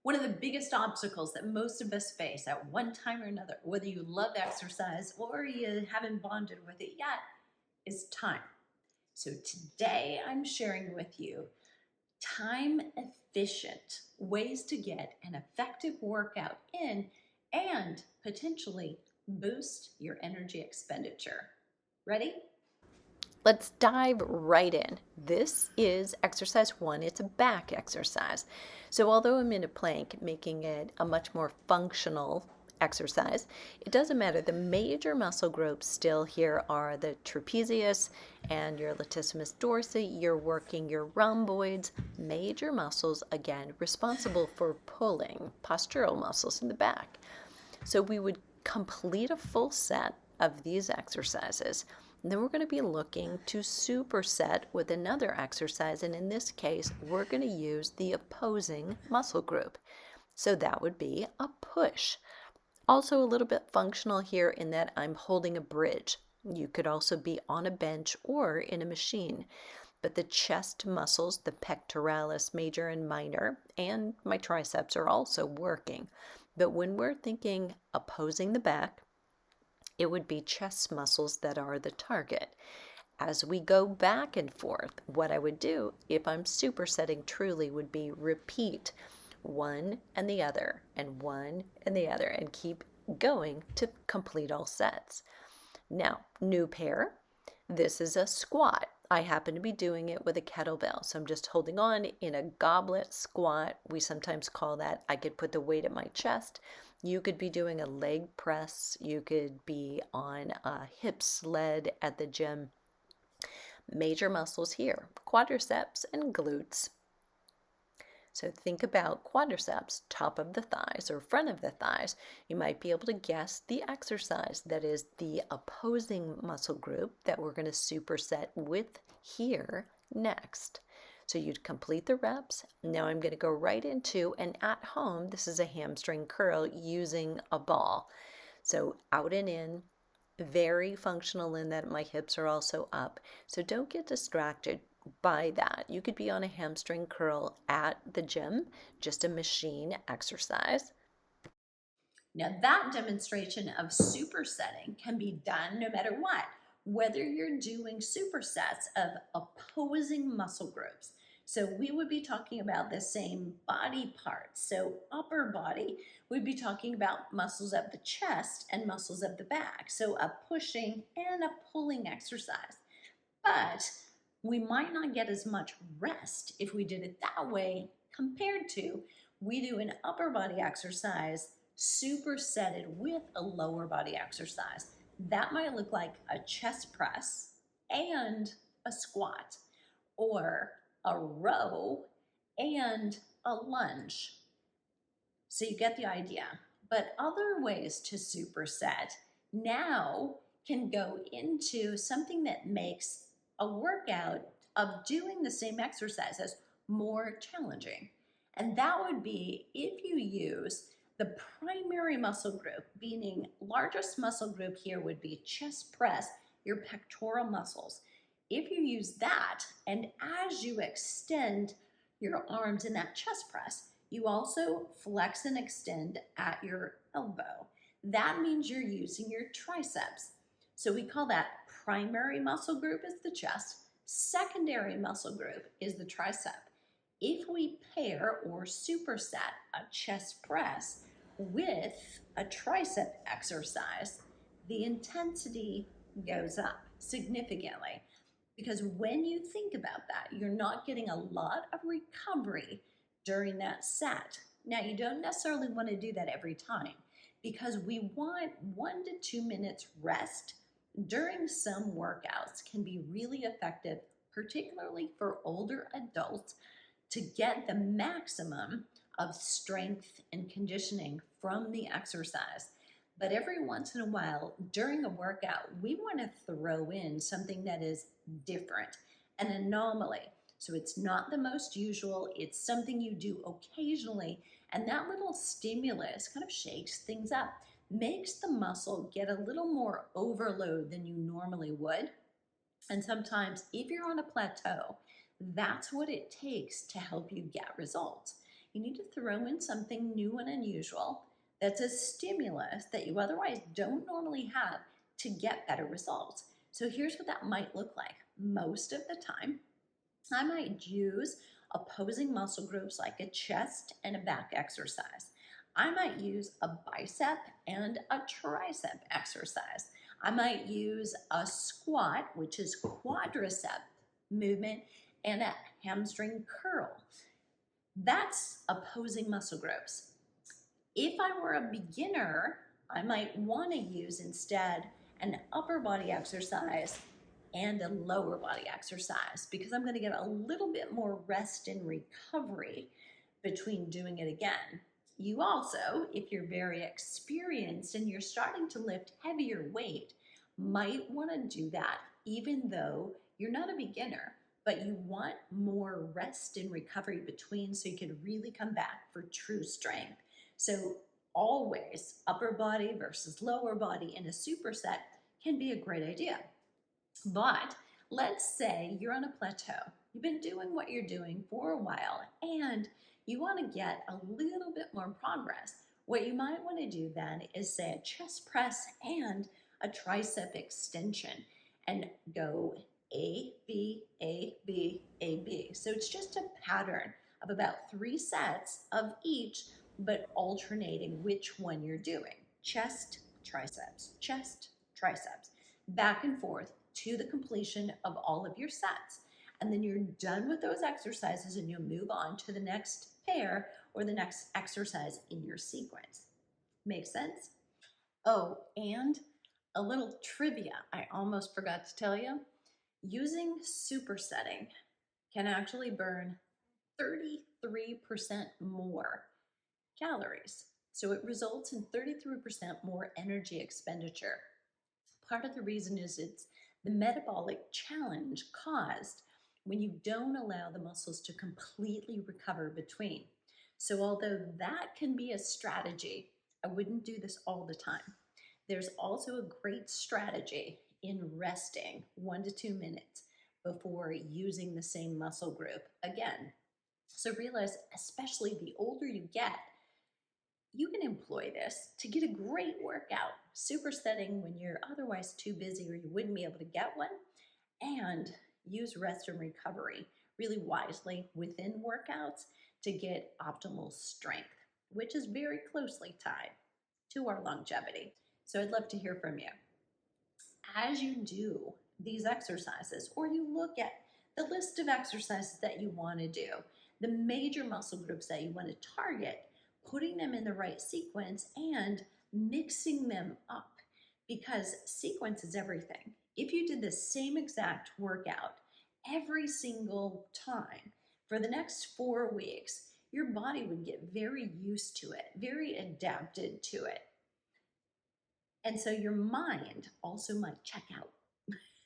One of the biggest obstacles that most of us face at one time or another, whether you love exercise or you haven't bonded with it yet, is time. So today I'm sharing with you time efficient ways to get an effective workout in and potentially boost your energy expenditure. Ready? Let's dive right in. This is exercise one. It's a back exercise. So although I'm in a plank, making it a much more functional exercise, it doesn't matter. The major muscle groups still here are the trapezius and your latissimus dorsi. You're working your rhomboids, major muscles, again, responsible for pulling postural muscles in the back. So we would complete a full set of these exercises. And then we're going to be looking to superset with another exercise. And in this case, we're going to use the opposing muscle group. So that would be a push. Also a little bit functional here in that I'm holding a bridge. You could also be on a bench or in a machine. But the chest muscles, the pectoralis major and minor, and my triceps are also working. But when we're thinking opposing the back, it would be chest muscles that are the target. As we go back and forth, what I would do if I'm supersetting truly would be repeat one and the other and one and the other and keep going to complete all sets. Now, new pair. This is a squat. I happen to be doing it with a kettlebell. So I'm just holding on in a goblet squat. We sometimes call that, I could put the weight at my chest. You could be doing a leg press. You could be on a hip sled at the gym. Major muscles here, quadriceps and glutes. So think about quadriceps, top of the thighs or front of the thighs. You might be able to guess the exercise that is the opposing muscle group that we're going to superset with here next. So you'd complete the reps. Now I'm going to go right into, and at home, this is a hamstring curl using a ball. So out and in, very functional in that my hips are also up. So don't get distracted by that. You could be on a hamstring curl at the gym, just a machine exercise. Now, that demonstration of supersetting can be done no matter what, whether you're doing supersets of opposing muscle groups. So we would be talking about the same body parts. So upper body, we'd be talking about muscles of the chest and muscles of the back. So a pushing and a pulling exercise. But we might not get as much rest if we did it that way compared to we do an upper body exercise supersetted with a lower body exercise. That might look like a chest press and a squat, or a row and a lunge. So you get the idea. But other ways to superset now can go into something that makes a workout of doing the same exercises more challenging. And that would be if you use the primary muscle group, meaning largest muscle group here would be chest press, your pectoral muscles. If you use that, and as you extend your arms in that chest press, you also flex and extend at your elbow. That means you're using your triceps. So we call that primary muscle group is the chest, secondary muscle group is the tricep. If we pair or superset a chest press with a tricep exercise, the intensity goes up significantly. Because when you think about that, you're not getting a lot of recovery during that set. Now, you don't necessarily want to do that every time because we want 1 to 2 minutes rest during some workouts can be really effective, particularly for older adults, to get the maximum of strength and conditioning from the exercise. But every once in a while during a workout, we want to throw in something that is different, an anomaly. So it's not the most usual, it's something you do occasionally, and that little stimulus kind of shakes things up, makes the muscle get a little more overload than you normally would. And sometimes if you're on a plateau, that's what it takes to help you get results. You need to throw in something new and unusual that's a stimulus that you otherwise don't normally have to get better results. So here's what that might look like. Most of the time, I might use opposing muscle groups like a chest and a back exercise. I might use a bicep and a tricep exercise. I might use a squat, which is quadricep movement, and a hamstring curl. That's opposing muscle groups. If I were a beginner, I might want to use instead an upper body exercise and a lower body exercise because I'm going to get a little bit more rest and recovery between doing it again. You also, if you're very experienced and you're starting to lift heavier weight, might want to do that even though you're not a beginner, but you want more rest and recovery between so you can really come back for true strength. So always upper body versus lower body in a superset can be a great idea. But let's say you're on a plateau. You've been doing what you're doing for a while and you want to get a little bit more progress. What you might want to do then is say a chest press and a tricep extension and go A, B, A, B, A, B. So it's just a pattern of about 3 sets of each, but alternating which one you're doing. Chest, triceps, back and forth to the completion of all of your sets. And then you're done with those exercises and you'll move on to the next pair or the next exercise in your sequence. Make sense? Oh, and a little trivia I almost forgot to tell you. Using supersetting can actually burn 33% more calories. So it results in 33% more energy expenditure. Part of the reason is it's the metabolic challenge caused when you don't allow the muscles to completely recover between. So although that can be a strategy, I wouldn't do this all the time. There's also a great strategy in resting 1 to 2 minutes before using the same muscle group again. So realize, especially the older you get, you can employ this to get a great workout, supersetting when you're otherwise too busy or you wouldn't be able to get one, and use rest and recovery really wisely within workouts to get optimal strength, which is very closely tied to our longevity. So I'd love to hear from you. As you do these exercises, or you look at the list of exercises that you want to do, the major muscle groups that you want to target, putting them in the right sequence and mixing them up, because sequence is everything. If you did the same exact workout every single time for the next 4 weeks, your body would get very used to it, very adapted to it. And so your mind also might check out.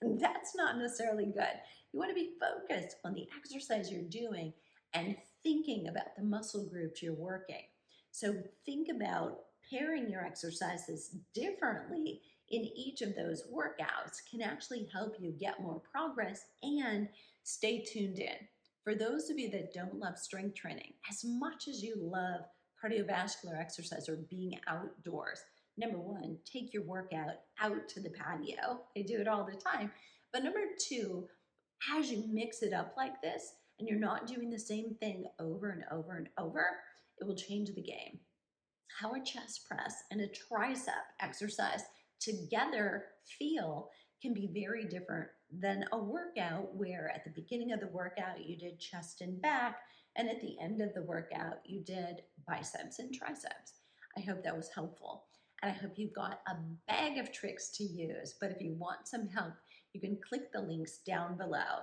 That's not necessarily good. You want to be focused on the exercise you're doing and thinking about the muscle groups you're working. So think about pairing your exercises differently in each of those workouts can actually help you get more progress and stay tuned in. For those of you that don't love strength training as much as you love cardiovascular exercise or being outdoors, number 1, take your workout out to the patio. I do it all the time. But number 2, as you mix it up like this and you're not doing the same thing over and over and over, it will change the game. How a chest press and a tricep exercise together feel can be very different than a workout where at the beginning of the workout you did chest and back, and at the end of the workout you did biceps and triceps. I hope that was helpful. And I hope you've got a bag of tricks to use. But if you want some help, you can click the links down below.